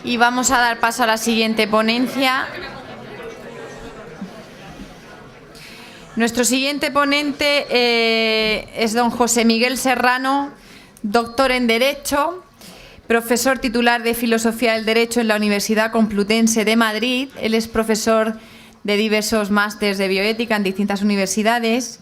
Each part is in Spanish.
Y vamos a dar paso a la siguiente ponencia. Nuestro siguiente ponente es don José Miguel Serrano, doctor en Derecho, profesor titular de Filosofía del Derecho en la Universidad Complutense de Madrid. Él es profesor de diversos másteres de bioética en distintas universidades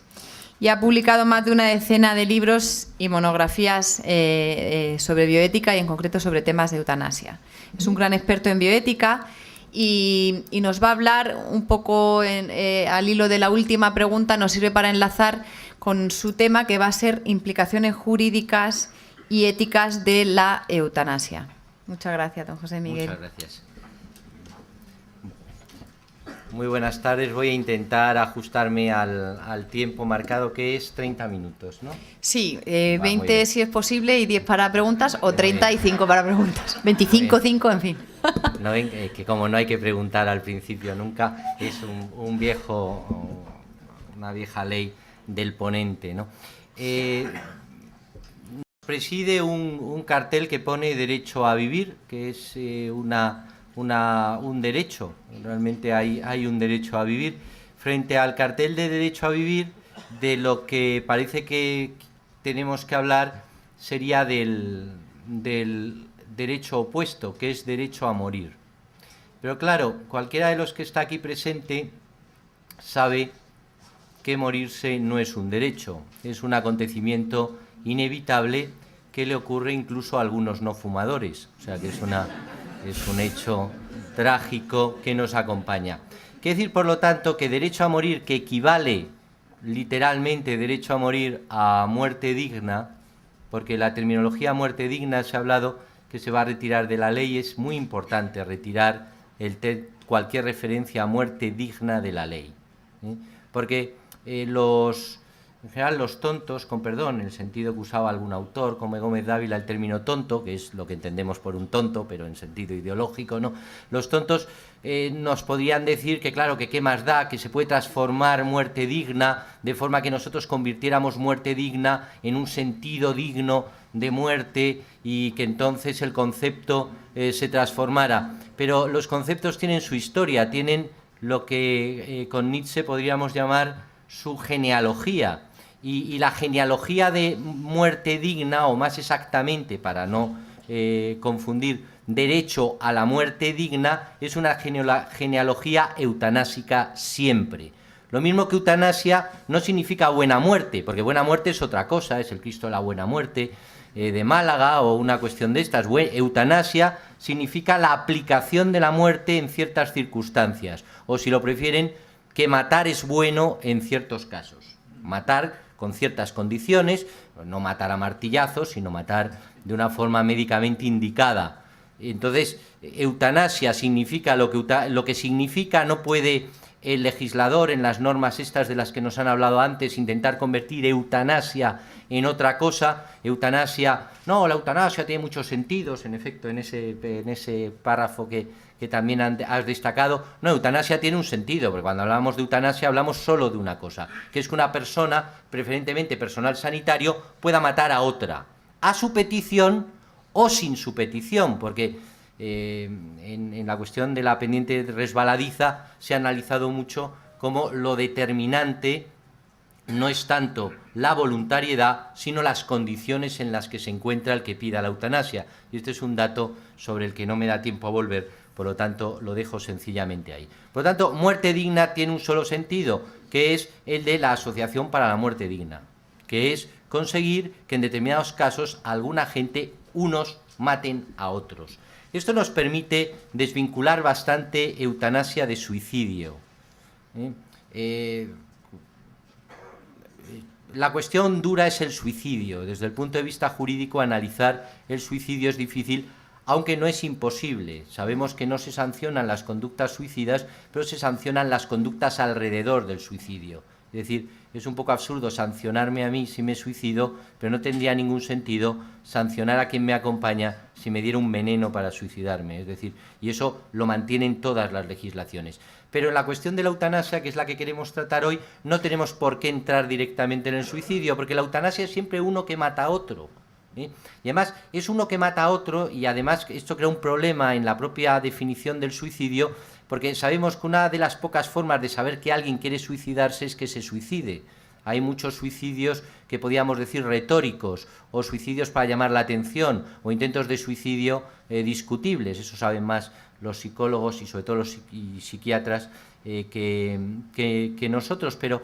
y ha publicado más de una decena de libros y monografías sobre bioética y en concreto sobre temas de eutanasia. Es un gran experto en bioética y nos va a hablar un poco al hilo de la última pregunta, nos sirve para enlazar con su tema, que va a ser implicaciones jurídicas y éticas de la eutanasia. Muchas gracias, don José Miguel. Muchas gracias. Muy buenas tardes. Voy a intentar ajustarme al tiempo marcado, que es 30 minutos, ¿no? Sí, 20 si es posible y 10 para preguntas, o 35 para preguntas. 25, 5, en fin. ¿No ven que como no hay que preguntar al principio nunca, es una vieja ley del ponente, ¿no? Preside un cartel que pone derecho a vivir, que es un derecho. Realmente hay un derecho a vivir. Frente al cartel de derecho a vivir, de lo que parece que tenemos que hablar sería del derecho opuesto, que es derecho a morir. Pero claro, cualquiera de los que está aquí presente sabe que morirse no es un derecho, es un acontecimiento inevitable que le ocurre incluso a algunos no fumadores. O sea que es un hecho trágico que nos acompaña. Quiere decir, por lo tanto, que derecho a morir, que equivale literalmente derecho a morir a muerte digna, porque la terminología muerte digna se ha hablado que se va a retirar de la ley, es muy importante retirar cualquier referencia a muerte digna de la ley, ¿eh? Porque en general los tontos, con perdón, en el sentido que usaba algún autor, como Gómez Dávila, el término tonto, que es lo que entendemos por un tonto, pero en sentido ideológico, ¿no? Los tontos nos podrían decir que, claro, que qué más da, que se puede transformar muerte digna, de forma que nosotros convirtiéramos muerte digna en un sentido digno de muerte y que entonces el concepto se transformara. Pero los conceptos tienen su historia, tienen lo que con Nietzsche podríamos llamar su genealogía. Y la genealogía de muerte digna, o más exactamente, para no confundir, derecho a la muerte digna, es una genealogía eutanásica siempre. Lo mismo que eutanasia no significa buena muerte, porque buena muerte es otra cosa, es el Cristo de la buena muerte de Málaga o una cuestión de estas. Eutanasia significa la aplicación de la muerte en ciertas circunstancias, o si lo prefieren, que matar es bueno en ciertos casos. Matar con ciertas condiciones, no matar a martillazos, sino matar de una forma médicamente indicada. Entonces, eutanasia significa lo que significa. No puede el legislador, en las normas estas de las que nos han hablado antes, intentar convertir eutanasia en otra cosa. Eutanasia, no, la eutanasia tiene muchos sentidos, en efecto, en ese párrafo que también has destacado. No, eutanasia tiene un sentido, porque cuando hablamos de eutanasia hablamos solo de una cosa, que es que una persona, preferentemente personal sanitario, pueda matar a otra, a su petición o sin su petición, porque en la cuestión de la pendiente resbaladiza se ha analizado mucho cómo lo determinante no es tanto la voluntariedad, sino las condiciones en las que se encuentra el que pida la eutanasia. Y este es un dato sobre el que no me da tiempo a volver, por lo tanto lo dejo sencillamente ahí. Por lo tanto, muerte digna tiene un solo sentido, que es el de la Asociación para la Muerte Digna, que es conseguir que en determinados casos alguna gente, unos maten a otros. Esto nos permite desvincular bastante eutanasia de suicidio. La cuestión dura es el suicidio. Desde el punto de vista jurídico, analizar el suicidio es difícil, aunque no es imposible. Sabemos que no se sancionan las conductas suicidas, pero se sancionan las conductas alrededor del suicidio. Es decir, es un poco absurdo sancionarme a mí si me suicido, pero no tendría ningún sentido sancionar a quien me acompaña si me diera un veneno para suicidarme. Es decir, y eso lo mantienen todas las legislaciones. Pero en la cuestión de la eutanasia, que es la que queremos tratar hoy, no tenemos por qué entrar directamente en el suicidio, porque la eutanasia es siempre uno que mata a otro. ¿eh? Y además es uno que mata a otro, y además esto crea un problema en la propia definición del suicidio, porque sabemos que una de las pocas formas de saber que alguien quiere suicidarse es que se suicide. Hay muchos suicidios que podríamos decir retóricos, o suicidios para llamar la atención, o intentos de suicidio discutibles. Eso saben más los psicólogos y sobre todo los psiquiatras que nosotros, pero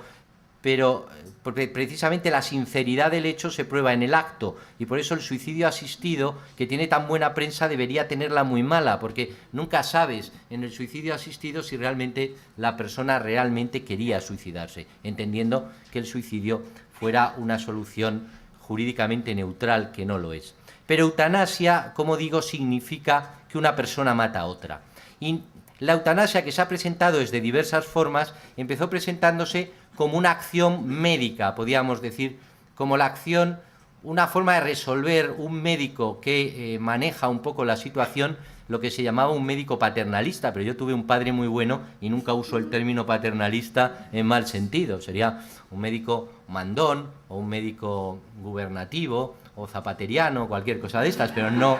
porque precisamente la sinceridad del hecho se prueba en el acto, y por eso el suicidio asistido, que tiene tan buena prensa, debería tenerla muy mala, porque nunca sabes en el suicidio asistido si realmente la persona realmente quería suicidarse, entendiendo que el suicidio fuera una solución jurídicamente neutral, que no lo es. Pero eutanasia, como digo, significa que una persona mata a otra. Y la eutanasia, que se ha presentado desde diversas formas, empezó presentándose como una acción médica, podríamos decir, como la acción, una forma de resolver, un médico que maneja un poco la situación, lo que se llamaba un médico paternalista, pero yo tuve un padre muy bueno y nunca uso el término paternalista en mal sentido. Sería un médico mandón o un médico gubernativo o zapateriano, cualquier cosa de estas, pero no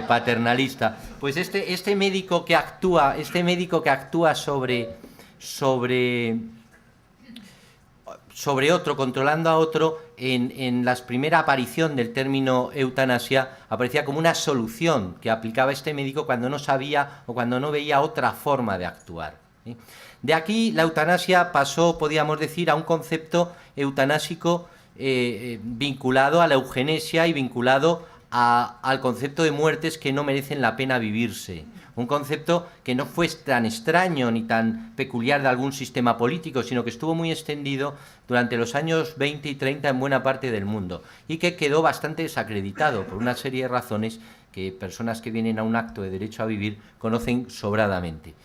paternalista. Pues este médico que actúa sobre otro, controlando a otro, en la primera aparición del término eutanasia, aparecía como una solución que aplicaba este médico cuando no sabía o cuando no veía otra forma de actuar, ¿sí? De aquí la eutanasia pasó, podríamos decir, a un concepto eutanásico vinculado a la eugenesia y vinculado al concepto de muertes que no merecen la pena vivirse. Un concepto que no fue tan extraño ni tan peculiar de algún sistema político, sino que estuvo muy extendido durante los años 20 y 30 en buena parte del mundo, y que quedó bastante desacreditado por una serie de razones que personas que vienen a un acto de derecho a vivir conocen sobradamente.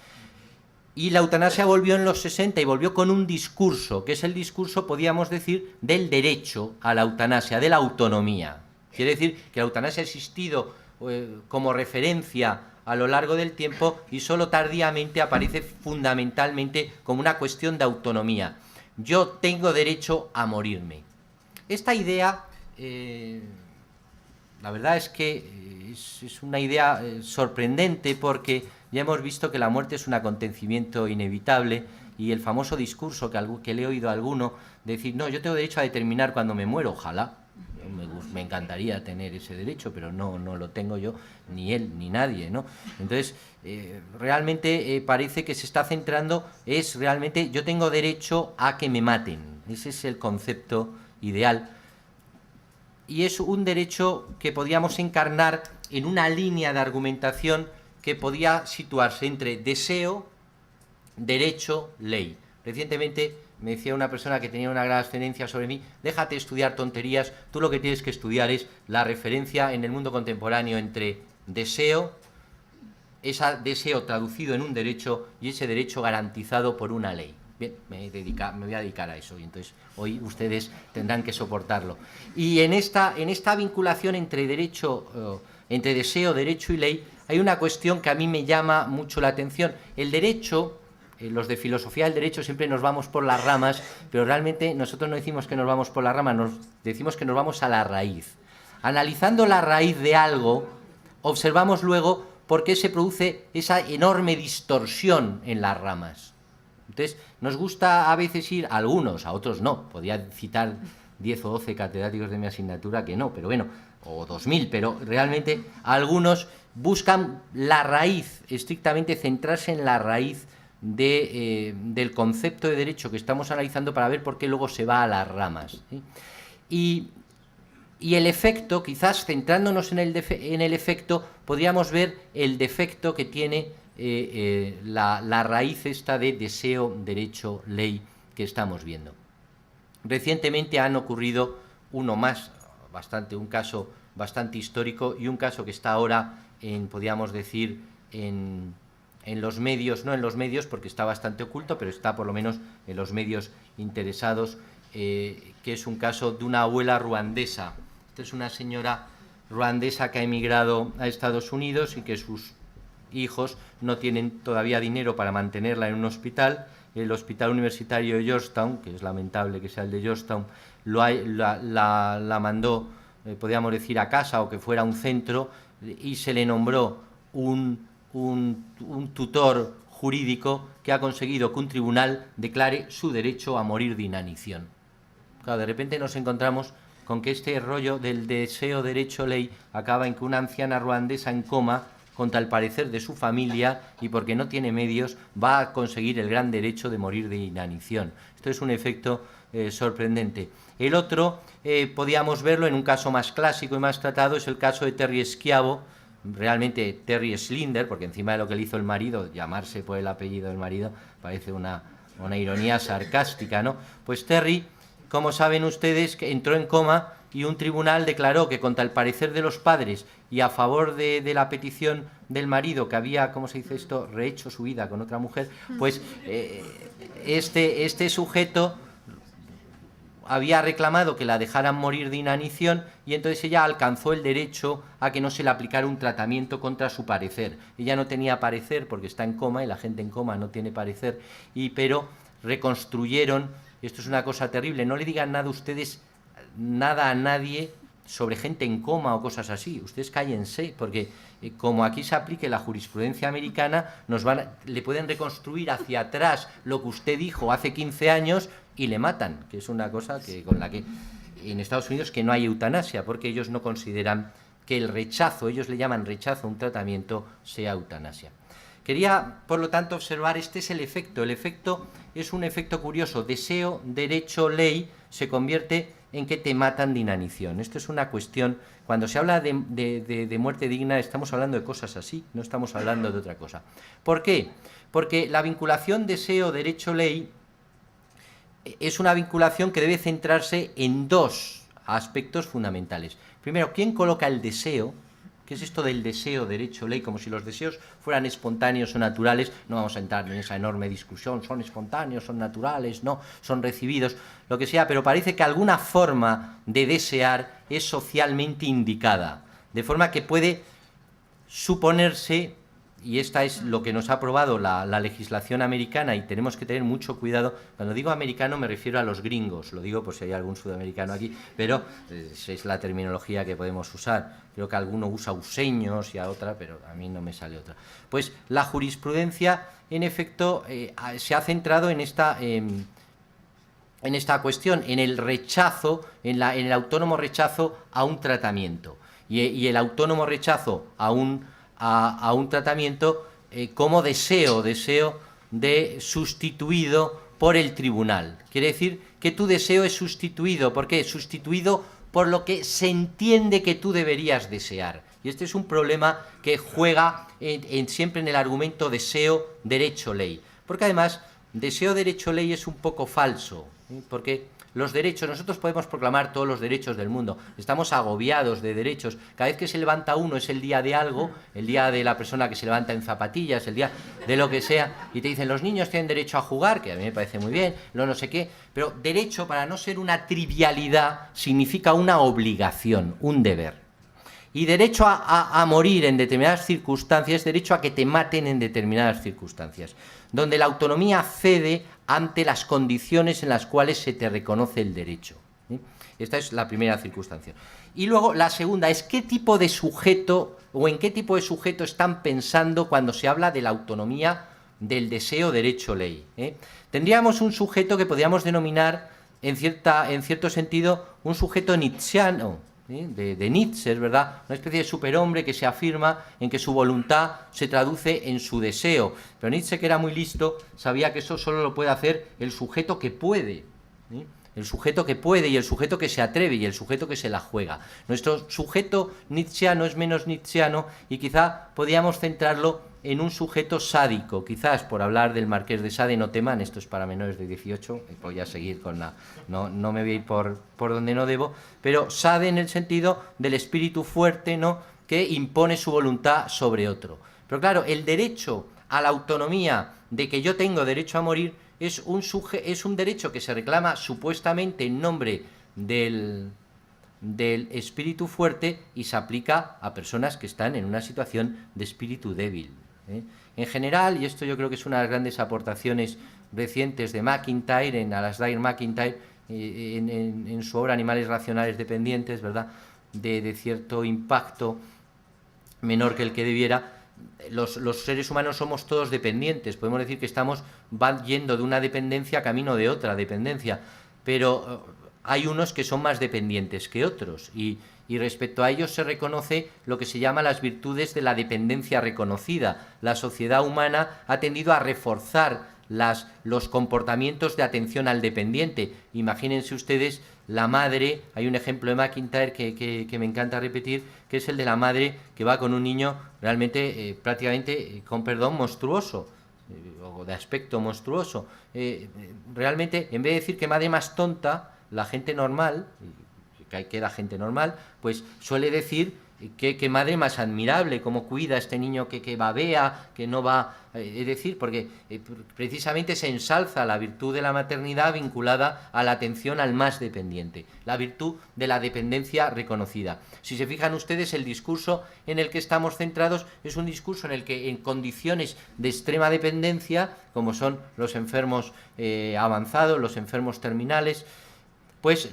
Y la eutanasia volvió en los 60 y volvió con un discurso, que es el discurso, podríamos decir, del derecho a la eutanasia, de la autonomía. Quiere decir que la eutanasia ha existido como referencia a lo largo del tiempo y solo tardíamente aparece fundamentalmente como una cuestión de autonomía. Yo tengo derecho a morirme. Esta idea, la verdad es que es una idea sorprendente, porque ya hemos visto que la muerte es un acontecimiento inevitable, y el famoso discurso que le he oído a alguno decir, no, yo tengo derecho a determinar cuando me muero, ojalá. Me encantaría tener ese derecho, pero no lo tengo yo, ni él, ni nadie, ¿no? Entonces, realmente parece que se está centrando, es realmente, yo tengo derecho a que me maten. Ese es el concepto ideal. Y es un derecho que podíamos encarnar en una línea de argumentación que podía situarse entre deseo, derecho, ley. Recientemente me decía una persona que tenía una gran ascendencia sobre mí, déjate estudiar tonterías, tú lo que tienes que estudiar es la referencia en el mundo contemporáneo entre deseo, ese deseo traducido en un derecho y ese derecho garantizado por una ley. Bien, me voy a dedicar a eso, y entonces hoy ustedes tendrán que soportarlo. Y en esta vinculación entre deseo, derecho y ley, hay una cuestión que a mí me llama mucho la atención. El derecho, los de filosofía del derecho siempre nos vamos por las ramas, pero realmente nosotros no decimos que nos vamos por las ramas, decimos que nos vamos a la raíz. Analizando la raíz de algo, observamos luego por qué se produce esa enorme distorsión en las ramas. Entonces, nos gusta a veces ir, a algunos, a otros no. Podría citar 10 o 12 catedráticos de mi asignatura que no, pero bueno, o 2000, pero realmente algunos buscan la raíz, estrictamente centrarse en la raíz del concepto de derecho que estamos analizando, para ver por qué luego se va a las ramas, ¿sí? Y el efecto, quizás centrándonos en el efecto, podríamos ver el defecto que tiene la raíz esta de deseo, derecho, ley que estamos viendo. Recientemente han ocurrido un caso bastante histórico, y un caso que está ahora podríamos decir, en los medios, no en los medios porque está bastante oculto, pero está por lo menos en los medios interesados, que es un caso de una abuela ruandesa. Esta es una señora ruandesa que ha emigrado a Estados Unidos y que sus hijos no tienen todavía dinero para mantenerla en un hospital. El hospital universitario de Georgetown, que es lamentable que sea el de Georgetown, la mandó podríamos decir a casa, o que fuera un centro, y se le nombró un tutor jurídico que ha conseguido que un tribunal declare su derecho a morir de inanición. Claro, de repente nos encontramos con que este rollo del deseo derecho-ley acaba en que una anciana ruandesa en coma, contra el parecer de su familia y porque no tiene medios, va a conseguir el gran derecho de morir de inanición. Esto es un efecto sorprendente. El otro, podíamos verlo en un caso más clásico y más tratado, es el caso de Terry Schiavo, realmente Terry Slinder, porque encima de lo que le hizo el marido, llamarse por el apellido del marido, parece una ironía sarcástica, ¿no? Pues Terry, como saben ustedes, entró en coma y un tribunal declaró que contra el parecer de los padres y a favor de la petición del marido, que había, ¿cómo se dice esto?, rehecho su vida con otra mujer, pues este sujeto había reclamado que la dejaran morir de inanición y entonces ella alcanzó el derecho a que no se le aplicara un tratamiento contra su parecer. Ella no tenía parecer porque está en coma y la gente en coma no tiene parecer, pero reconstruyeron, esto es una cosa terrible, no le digan nada ustedes, nada a nadie sobre gente en coma o cosas así, ustedes cállense, porque como aquí se aplique la jurisprudencia americana, le pueden reconstruir hacia atrás lo que usted dijo hace 15 años y le matan, que es una cosa con la que en Estados Unidos que no hay eutanasia, porque ellos no consideran que el rechazo, ellos le llaman rechazo a un tratamiento, sea eutanasia. Quería, por lo tanto, observar, este es el efecto. El efecto es un efecto curioso. Deseo, derecho, ley, se convierte en que te matan de inanición. Esto es una cuestión, cuando se habla de muerte digna, estamos hablando de cosas así, no estamos hablando de otra cosa. ¿Por qué? Porque la vinculación deseo, derecho, ley es una vinculación que debe centrarse en dos aspectos fundamentales. Primero, ¿quién coloca el deseo? ¿Qué es esto del deseo, derecho, ley? Como si los deseos fueran espontáneos o naturales. No vamos a entrar en esa enorme discusión, son espontáneos, son naturales, no, son recibidos, lo que sea, pero parece que alguna forma de desear es socialmente indicada, de forma que puede suponerse, y esta es lo que nos ha aprobado la legislación americana, y tenemos que tener mucho cuidado. Cuando digo americano me refiero a los gringos, lo digo por si hay algún sudamericano aquí, pero es la terminología que podemos usar. Creo que alguno usa useños y a otra, pero a mí no me sale otra. Pues la jurisprudencia, en efecto, se ha centrado en esta cuestión, en el rechazo, en el autónomo rechazo a un tratamiento, y el autónomo rechazo a un tratamiento como deseo de sustituido por el tribunal. Quiere decir que tu deseo es sustituido. ¿Por qué? Sustituido por lo que se entiende que tú deberías desear. Y este es un problema que juega siempre en el argumento deseo, derecho, ley. Porque además, deseo, derecho, ley es un poco falso, porque los derechos, nosotros podemos proclamar todos los derechos del mundo, estamos agobiados de derechos, cada vez que se levanta uno es el día de algo, el día de la persona que se levanta en zapatillas, el día de lo que sea, y te dicen los niños tienen derecho a jugar, que a mí me parece muy bien, no sé qué, pero derecho, para no ser una trivialidad, significa una obligación, un deber. Y derecho a morir en determinadas circunstancias, derecho a que te maten en determinadas circunstancias, donde la autonomía cede ante las condiciones en las cuales se te reconoce el derecho. Esta es la primera circunstancia. Y luego la segunda es qué tipo de sujeto o en qué tipo de sujeto están pensando cuando se habla de la autonomía del deseo, derecho, ley. Tendríamos un sujeto que podríamos denominar, en cierto sentido, un sujeto nietzscheano, de Nietzsche, es verdad, una especie de superhombre que se afirma en que su voluntad se traduce en su deseo. Pero Nietzsche, que era muy listo, sabía que eso solo lo puede hacer el sujeto que puede, el sujeto que puede y el sujeto que se atreve y el sujeto que se la juega. Nuestro sujeto nietzscheano es menos nietzscheano y quizá podíamos centrarlo en un sujeto sádico, quizás por hablar del Marqués de Sade, no teman, esto es para menores de 18, voy a seguir con no me voy a ir por donde no debo, pero Sade en el sentido del espíritu fuerte, ¿no?, que impone su voluntad sobre otro. Pero claro, el derecho a la autonomía, de que yo tengo derecho a morir, es un derecho que se reclama supuestamente en nombre del espíritu fuerte y se aplica a personas que están en una situación de espíritu débil. En general, y esto yo creo que es una de las grandes aportaciones recientes de MacIntyre, Alasdair MacIntyre, en su obra Animales racionales dependientes, ¿verdad?, de cierto impacto menor que el que debiera. Los seres humanos somos todos dependientes, podemos decir que van yendo de una dependencia camino de otra dependencia, pero hay unos que son más dependientes que otros y respecto a ellos se reconoce lo que se llama las virtudes de la dependencia reconocida. La sociedad humana ha tendido a reforzar los comportamientos de atención al dependiente. Imagínense ustedes la madre, hay un ejemplo de McIntyre que me encanta repetir, que es el de la madre que va con un niño realmente prácticamente, con perdón, monstruoso, o de aspecto monstruoso. Realmente, en vez de decir que madre más tonta, la gente normal, que la gente normal, pues suele decir que madre más admirable, cómo cuida a este niño que babea, que no va... es decir, porque precisamente se ensalza la virtud de la maternidad vinculada a la atención al más dependiente, la virtud de la dependencia reconocida. Si se fijan ustedes, el discurso en el que estamos centrados es un discurso en el que en condiciones de extrema dependencia, como son los enfermos avanzados, los enfermos terminales, pues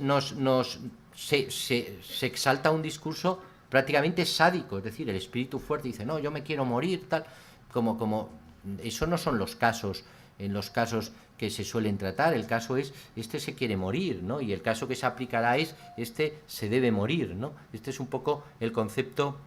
se exalta un discurso prácticamente sádico, es decir, el espíritu fuerte dice, no, yo me quiero morir, tal, como eso no son los casos, en los casos que se suelen tratar, el caso es, este se quiere morir, ¿no? Y el caso que se aplicará es, este se debe morir, ¿no? Este es un poco el concepto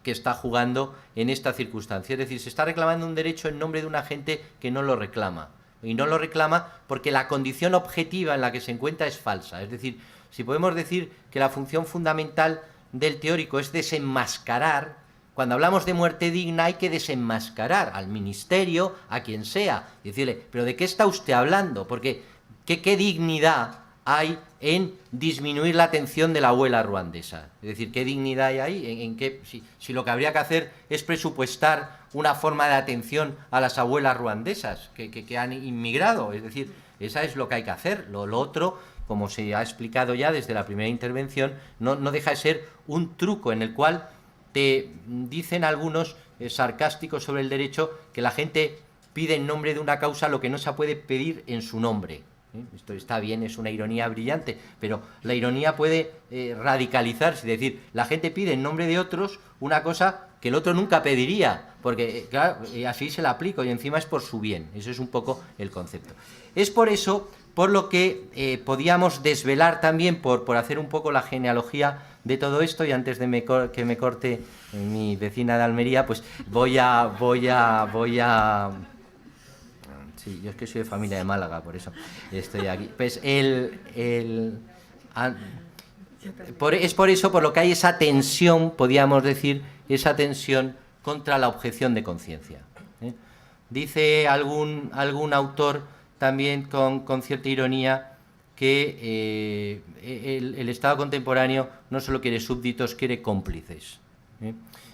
que está jugando en esta circunstancia, es decir, se está reclamando un derecho en nombre de una gente que no lo reclama, y no lo reclama porque la condición objetiva en la que se encuentra es falsa, es decir, si podemos decir que la función fundamental del teórico es desenmascarar, cuando hablamos de muerte digna hay que desenmascarar al ministerio, a quien sea, y decirle, pero ¿de qué está usted hablando? Porque ¿qué dignidad hay en disminuir la atención de la abuela ruandesa? Es decir, ¿qué dignidad hay ahí? ¿En qué, si lo que habría que hacer es presupuestar una forma de atención a las abuelas ruandesas que han inmigrado, es decir, esa es lo que hay que hacer, lo otro, como se ha explicado ya desde la primera intervención, no deja de ser un truco en el cual te dicen algunos sarcásticos sobre el derecho que la gente pide en nombre de una causa lo que no se puede pedir en su nombre. Esto está bien, es una ironía brillante, pero la ironía puede radicalizarse, es decir, la gente pide en nombre de otros una cosa que el otro nunca pediría, porque claro, así se la aplico y encima es por su bien. Eso es un poco el concepto. Es por eso por lo que podíamos desvelar también, por hacer un poco la genealogía de todo esto, y antes de que me corte mi vecina de Almería, pues voy a sí, yo es que soy de familia de Málaga, por eso estoy aquí. Pues es por eso por lo que hay esa tensión, podríamos decir, esa tensión contra la objeción de conciencia. Dice algún autor también con cierta ironía que el Estado contemporáneo no solo quiere súbditos, quiere cómplices.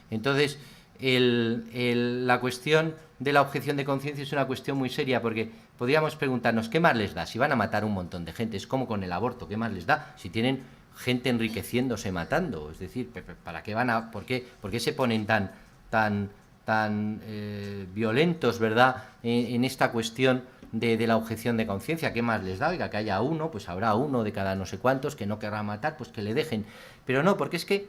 Entonces, la cuestión de la objeción de conciencia es una cuestión muy seria, porque podríamos preguntarnos, ¿qué más les da? Si van a matar un montón de gente, es como con el aborto, ¿qué más les da? Si tienen gente enriqueciéndose matando, es decir, ¿para qué van a, por qué se ponen tan violentos, ¿verdad?, en esta cuestión de la objeción de conciencia? ¿Qué más les da? Oiga, que haya uno, pues habrá uno de cada no sé cuántos que no querrá matar, pues que le dejen. Pero no, porque es que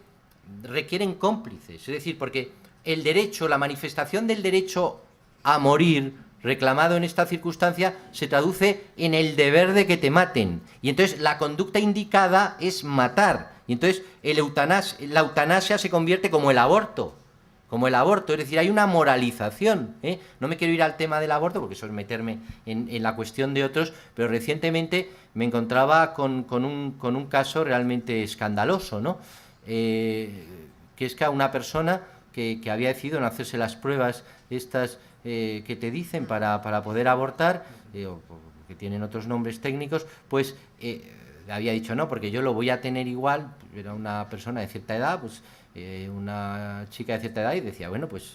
requieren cómplices, es decir, porque el derecho, la manifestación del derecho a morir reclamado en esta circunstancia se traduce en el deber de que te maten, y entonces la conducta indicada es matar, y entonces la eutanasia se convierte como el aborto, es decir, hay una moralización, No me quiero ir al tema del aborto porque eso es meterme en la cuestión de otros, pero recientemente me encontraba con un caso realmente escandaloso, ¿no? Que es que a una persona que había decidido no hacerse las pruebas estas que te dicen para poder abortar, que tienen otros nombres técnicos, pues había dicho no, porque yo lo voy a tener igual. Era una persona de cierta edad, pues una chica de cierta edad, y decía, bueno, pues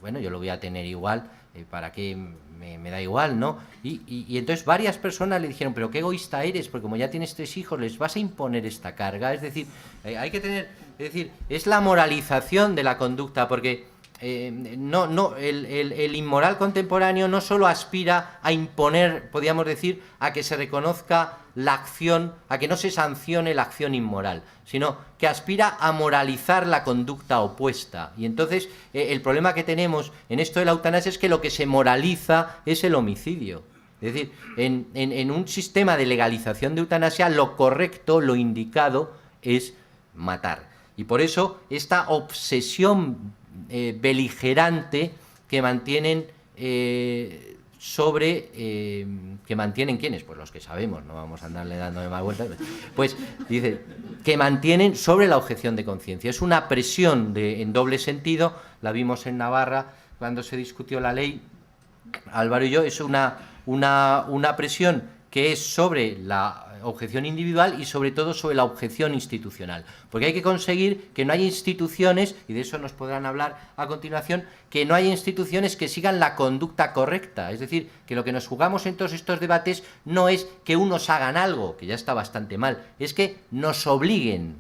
bueno, yo lo voy a tener igual, para qué me da igual, ¿no? Y entonces varias personas le dijeron, pero qué egoísta eres, porque como ya tienes 3 hijos, les vas a imponer esta carga. Es decir, hay que tener, es decir, es la moralización de la conducta, porque el inmoral contemporáneo no solo aspira a imponer, podríamos decir, a que se reconozca la acción, a que no se sancione la acción inmoral, sino que aspira a moralizar la conducta opuesta. Y entonces el problema que tenemos en esto de la eutanasia es que lo que se moraliza es el homicidio. Es decir, en un sistema de legalización de eutanasia, lo correcto, lo indicado es matar. Y por eso esta obsesión beligerante que mantienen que mantienen ¿quiénes? Pues los que sabemos, no vamos a andarle dando más vueltas, pues dice que mantienen sobre la objeción de conciencia. Es una presión en doble sentido, la vimos en Navarra cuando se discutió la ley, Álvaro y yo, es una presión que es sobre la objeción individual y sobre todo sobre la objeción institucional, porque hay que conseguir que no haya instituciones, y de eso nos podrán hablar a continuación, que no haya instituciones que sigan la conducta correcta, es decir, que lo que nos jugamos en todos estos debates no es que unos hagan algo, que ya está bastante mal, es que nos obliguen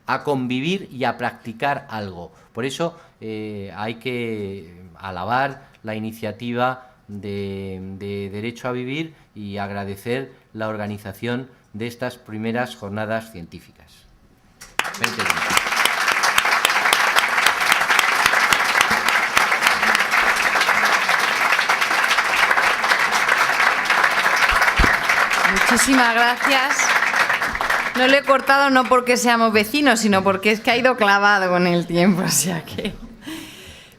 a convivir y a practicar algo. Por eso hay que alabar la iniciativa de Derecho a Vivir y agradecer la organización de estas primeras jornadas científicas. 20 minutos. Muchísimas gracias. No lo he cortado no porque seamos vecinos, sino porque es que ha ido clavado con el tiempo, o sea que...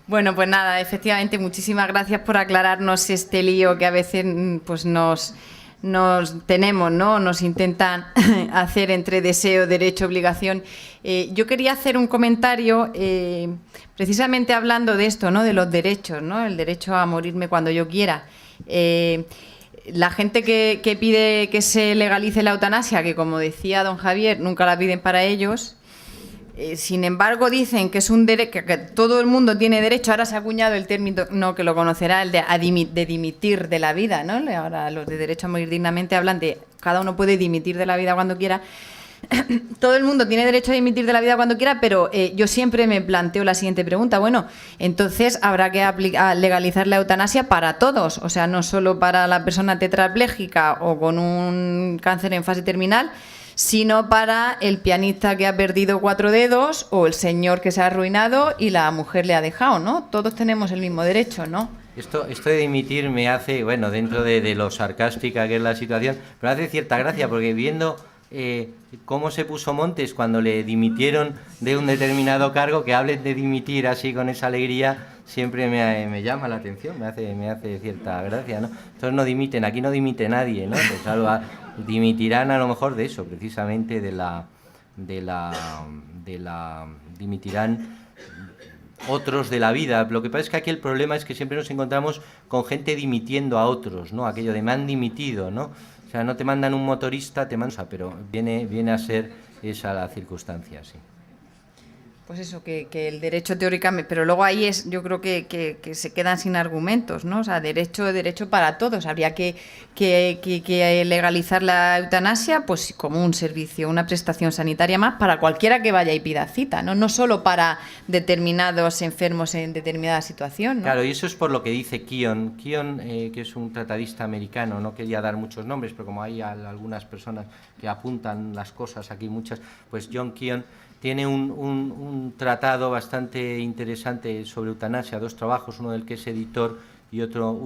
Bueno, pues nada, efectivamente, muchísimas gracias por aclararnos este lío que a veces pues nos tenemos, ¿no? Nos intentan hacer entre deseo, derecho, obligación. Yo quería hacer un comentario precisamente hablando de esto, ¿no? De los derechos, ¿no? El derecho a morirme cuando yo quiera. La gente que pide que se legalice la eutanasia, que como decía don Javier, nunca la piden para ellos. Sin embargo, dicen que es un derecho, que todo el mundo tiene derecho. Ahora se ha acuñado el término, no, que lo conocerá, el de dimitir de la vida, ¿no? Ahora los de derecho a morir dignamente hablan de cada uno puede dimitir de la vida cuando quiera. Todo el mundo tiene derecho a dimitir de la vida cuando quiera, pero yo siempre me planteo la siguiente pregunta. Bueno, entonces habrá que legalizar la eutanasia para todos, o sea, no solo para la persona tetrapléjica o con un cáncer en fase terminal, sino para el pianista que ha perdido 4 dedos o el señor que se ha arruinado y la mujer le ha dejado, ¿no? Todos tenemos el mismo derecho, ¿no? Esto de dimitir me hace, bueno, dentro de lo sarcástica que es la situación, pero hace cierta gracia porque viendo cómo se puso Montes cuando le dimitieron de un determinado cargo, que hablen de dimitir así con esa alegría, siempre me llama la atención, me hace cierta gracia, ¿no? Entonces no dimiten, aquí no dimite nadie, ¿no? Pues dimitirán a lo mejor de eso, precisamente dimitirán otros de la vida. Lo que pasa es que aquí el problema es que siempre nos encontramos con gente dimitiendo a otros, ¿no? Aquello de me han dimitido, ¿no? O sea, no te mandan un motorista, te mandan, pero viene a ser esa la circunstancia, sí. Pues eso, que el derecho teóricamente, pero luego ahí yo creo que se quedan sin argumentos, ¿no? O sea, derecho para todos. Habría que legalizar la eutanasia, pues como un servicio, una prestación sanitaria más para cualquiera que vaya y pida cita, ¿no? No solo para determinados enfermos en determinada situación, ¿no? Claro, y eso es por lo que dice Keon, que es un tratadista americano, no quería dar muchos nombres, pero como hay algunas personas que apuntan las cosas aquí, muchas, pues John Keon tiene un tratado bastante interesante sobre eutanasia, 2 trabajos, uno del que es editor y otro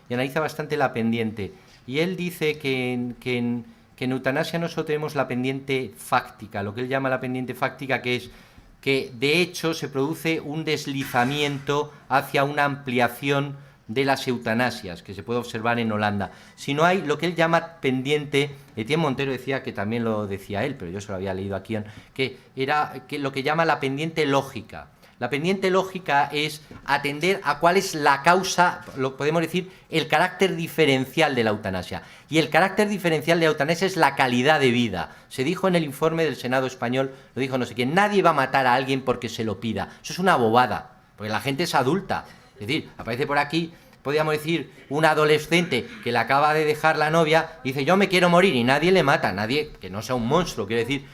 y analiza bastante la pendiente. Y él dice que en eutanasia nosotros tenemos la pendiente fáctica, lo que él llama la pendiente fáctica, que es que de hecho se produce un deslizamiento hacia una ampliación de las eutanasias, que se puede observar en Holanda. Si no hay lo que él llama pendiente, Etienne Montero decía que también lo decía él, pero yo se lo había leído aquí, que era lo que llama la pendiente lógica. La pendiente lógica es atender a cuál es la causa, lo podemos decir, el carácter diferencial de la eutanasia. Y el carácter diferencial de la eutanasia es la calidad de vida. Se dijo en el informe del Senado español, lo dijo no sé quién, nadie va a matar a alguien porque se lo pida. Eso es una bobada, porque la gente es adulta. Es decir, aparece por aquí, podríamos decir, un adolescente que le acaba de dejar la novia, dice yo me quiero morir y nadie le mata, nadie, que no sea un monstruo, quiero decir.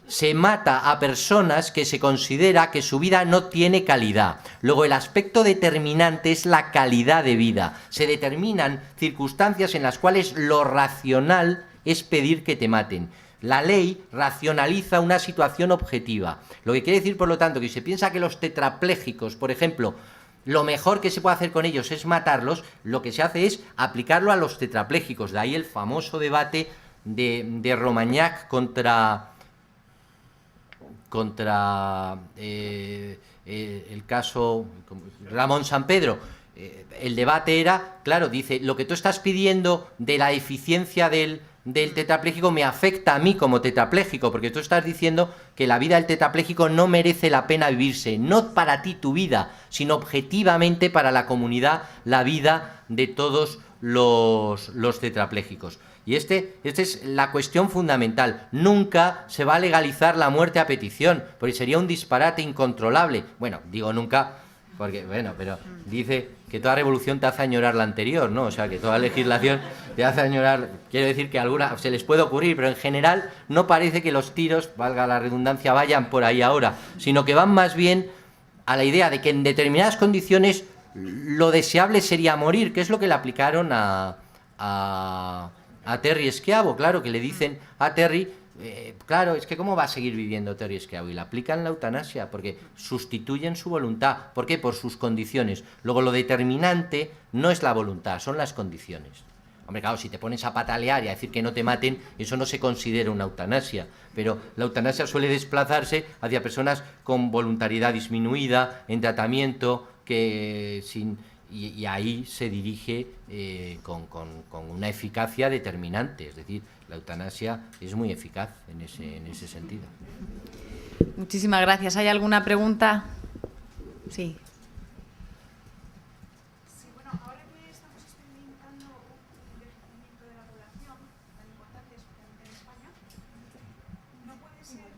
se mata a personas que se considera que su vida no tiene calidad. Luego, el aspecto determinante es la calidad de vida. Se determinan circunstancias en las cuales lo racional es pedir que te maten. La ley racionaliza una situación objetiva. Lo que quiere decir, por lo tanto, que si se piensa que los tetrapléjicos, por ejemplo, lo mejor que se puede hacer con ellos es matarlos, lo que se hace es aplicarlo a los tetrapléjicos. De ahí el famoso debate de Romagnac contra el caso Ramón Sampedro. El debate era, claro, dice, lo que tú estás pidiendo de la eficiencia del tetrapléjico me afecta a mí como tetrapléjico, porque tú estás diciendo que la vida del tetrapléjico no merece la pena vivirse, no para ti tu vida, sino objetivamente para la comunidad, la vida de todos los tetrapléjicos. Y esta es la cuestión fundamental. Nunca se va a legalizar la muerte a petición, porque sería un disparate incontrolable. Bueno, digo nunca, porque, bueno, pero dice que toda revolución te hace añorar la anterior, ¿no? O sea, que toda legislación te hace añorar, quiero decir que alguna se les puede ocurrir, pero en general no parece que los tiros, valga la redundancia, vayan por ahí ahora, sino que van más bien a la idea de que en determinadas condiciones lo deseable sería morir, que es lo que le aplicaron a Terry Schiavo, claro, que le dicen a Terry, claro, es que ¿cómo va a seguir viviendo Terry Schiavo? Y le aplican la eutanasia, porque sustituyen su voluntad. ¿Por qué? Por sus condiciones. Luego, lo determinante no es la voluntad, son las condiciones. Hombre, claro, si te pones a patalear y a decir que no te maten, eso no se considera una eutanasia. Pero la eutanasia suele desplazarse hacia personas con voluntariedad disminuida, en tratamiento, y ahí se dirige con una eficacia determinante. Es decir, la eutanasia es muy eficaz en ese sentido. Muchísimas gracias. ¿Hay alguna pregunta? Sí. Sí, bueno, ahora que estamos experimentando un envejecimiento de la población tan importante, especialmente en España, no puede ser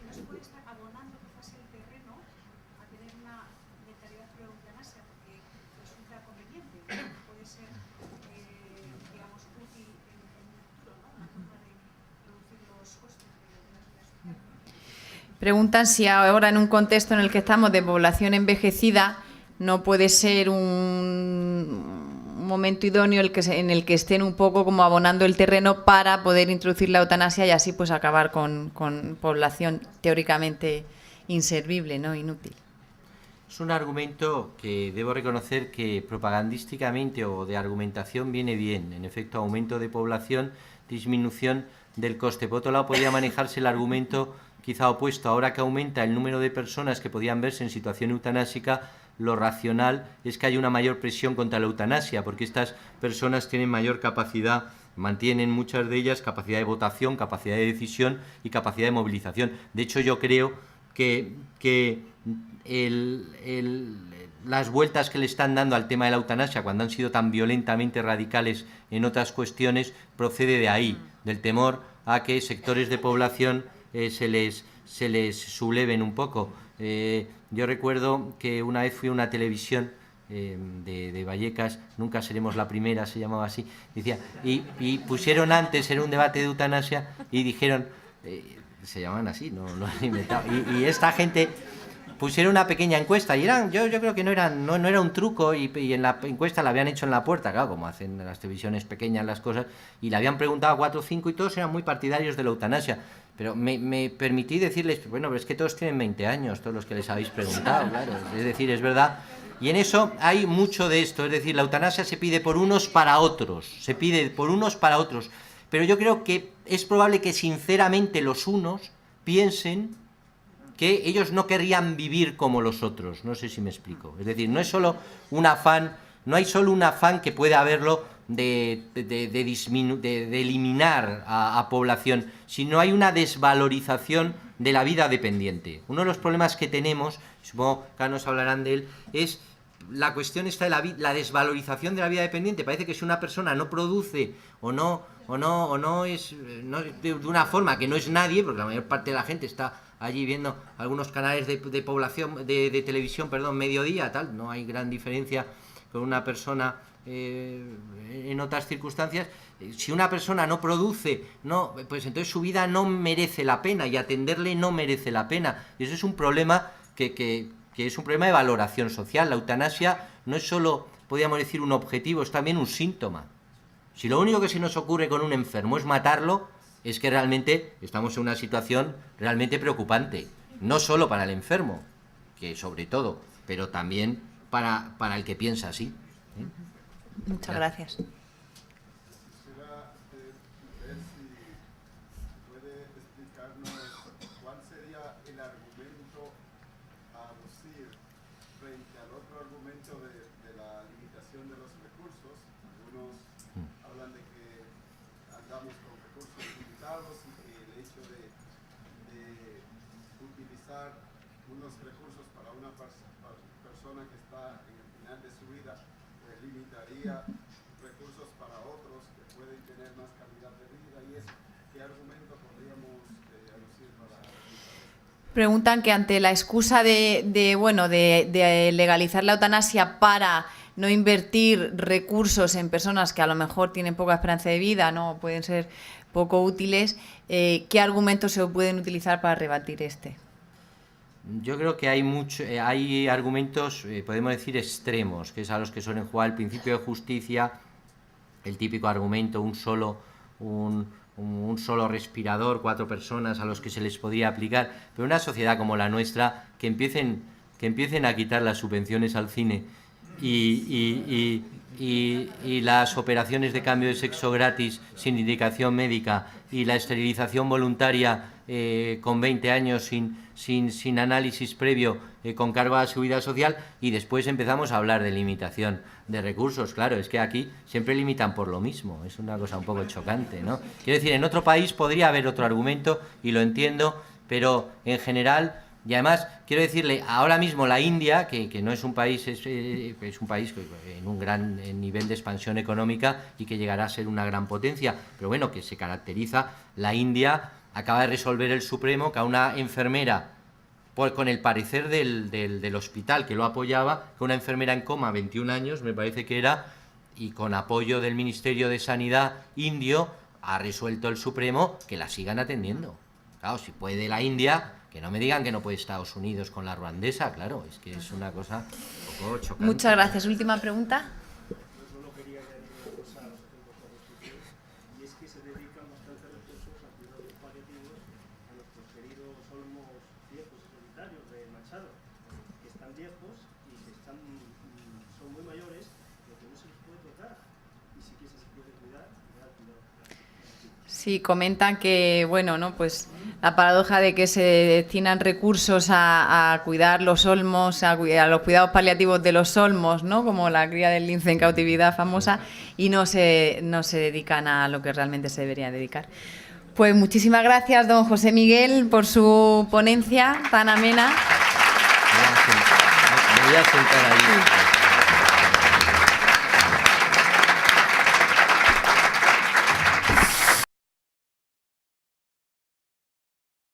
no se puede estar abonando quizás el terreno a tener una mentalidad pro-eutanasia porque resulta conveniente, ¿no? Puede ser, digamos, útil en el futuro, ¿no? Una forma de reducir los costes de la seguridad social. Preguntan si ahora, en un contexto en el que estamos de población envejecida, no puede ser un momento idóneo en el que estén un poco como abonando el terreno para poder introducir la eutanasia y así pues acabar con población teóricamente inservible, ¿no? Inútil. Es un argumento que debo reconocer que propagandísticamente o de argumentación viene bien. En efecto, aumento de población, disminución del coste. Por otro lado, podría manejarse el argumento quizá opuesto. Ahora que aumenta el número de personas que podían verse en situación eutanásica, lo racional es que hay una mayor presión contra la eutanasia, porque estas personas tienen mayor capacidad, mantienen muchas de ellas capacidad de votación, capacidad de decisión y capacidad de movilización. De hecho, yo creo que las vueltas que le están dando al tema de la eutanasia, cuando han sido tan violentamente radicales en otras cuestiones, procede de ahí, del temor a que sectores de población se les subleven un poco. Yo recuerdo que una vez fui a una televisión de Vallecas, Nunca seremos la primera, se llamaba así, decía, y pusieron antes, era un debate de eutanasia, y dijeron, se llamaban así, no lo han inventado, y esta gente pusieron una pequeña encuesta, y yo creo que no era un truco, y en la encuesta la habían hecho en la puerta, claro, como hacen en las televisiones pequeñas las cosas, y le habían preguntado a 4 o 5, y todos eran muy partidarios de la eutanasia. Pero me permití decirles, bueno, pero es que todos tienen 20 años, todos los que les habéis preguntado, claro, es decir, es verdad. Y en eso hay mucho de esto, es decir, la eutanasia se pide por unos para otros, pero yo creo que es probable que sinceramente los unos piensen que ellos no querrían vivir como los otros, no sé si me explico. Es decir, no es solo un afán, no hay solo un afán que puede haberlo de eliminar a población, sino hay una desvalorización de la vida dependiente. Uno de los problemas que tenemos, supongo que nos hablarán de él, es la cuestión esta de la desvalorización de la vida dependiente. Parece que si una persona no produce o no es de una forma que no es nadie, porque la mayor parte de la gente está allí viendo algunos canales de población de televisión, mediodía, tal, no hay gran diferencia con una persona en otras circunstancias. Si una persona no produce, pues entonces su vida no merece la pena y atenderle no merece la pena. Y eso es un problema que es un problema de valoración social. La eutanasia no es solo, podríamos decir, un objetivo, es también un síntoma. Si lo único que se nos ocurre con un enfermo es matarlo, es que realmente estamos en una situación realmente preocupante. No solo para el enfermo, que sobre todo, pero también para el que piensa así. Muchas gracias. Quisiera ver si puede explicarnos cuál sería el argumento a aducir frente al otro argumento de la limitación de los recursos. Algunos hablan de que andamos con recursos limitados y que el hecho de utilizar unos recursos para una persona que está en el final de su vida pues limitaría recursos para otros que pueden tener más calidad de vida. Y es ¿qué argumento podríamos aducir para evitar? Preguntan que ante la excusa de legalizar la eutanasia para no invertir recursos en personas que a lo mejor tienen poca esperanza de vida, no pueden ser poco útiles, ¿qué argumentos se pueden utilizar para rebatir este? Yo creo que hay argumentos, podemos decir, extremos, que es a los que suelen jugar el principio de justicia, el típico argumento, un solo respirador, 4 personas a los que se les podría aplicar, pero una sociedad como la nuestra, que empiecen a quitar las subvenciones al cine y las operaciones de cambio de sexo gratis sin indicación médica y la esterilización voluntaria con 20 años sin análisis previo, con cargo a la seguridad social, y después empezamos a hablar de limitación de recursos. Claro, es que aquí siempre limitan por lo mismo, es una cosa un poco chocante, ¿no? Quiero decir, en otro país podría haber otro argumento, y lo entiendo, pero en general, y además quiero decirle, ahora mismo la India, que no es un país, es un país en un gran nivel de expansión económica y que llegará a ser una gran potencia, pero bueno, que se caracteriza, la India acaba de resolver el Supremo que a una enfermera, con el parecer del hospital que lo apoyaba, que una enfermera en coma, 21 años me parece que era, y con apoyo del Ministerio de Sanidad indio, ha resuelto el Supremo que la sigan atendiendo. Claro, si puede la India, que no me digan que no puede Estados Unidos con la ruandesa, claro, es que es una cosa un poco chocante. Muchas gracias. Última pregunta. Yo solo quería añadir una cosa a los ejemplos que y es que se dedican bastantes recursos a cuidados paliativos a nuestros queridos olmos viejos y solitarios de Machado, que están viejos y que son muy mayores, pero que no se les puede tocar, y sí que se puede cuidar. Sí, comentan que, bueno, ¿no? Pues la paradoja de que se destinan recursos a cuidar los olmos, a los cuidados paliativos de los olmos, ¿no? Como la cría del lince en cautividad famosa, y no se dedican a lo que realmente se debería dedicar. Pues muchísimas gracias, don José Miguel, por su ponencia tan amena. Me voy a sentar ahí.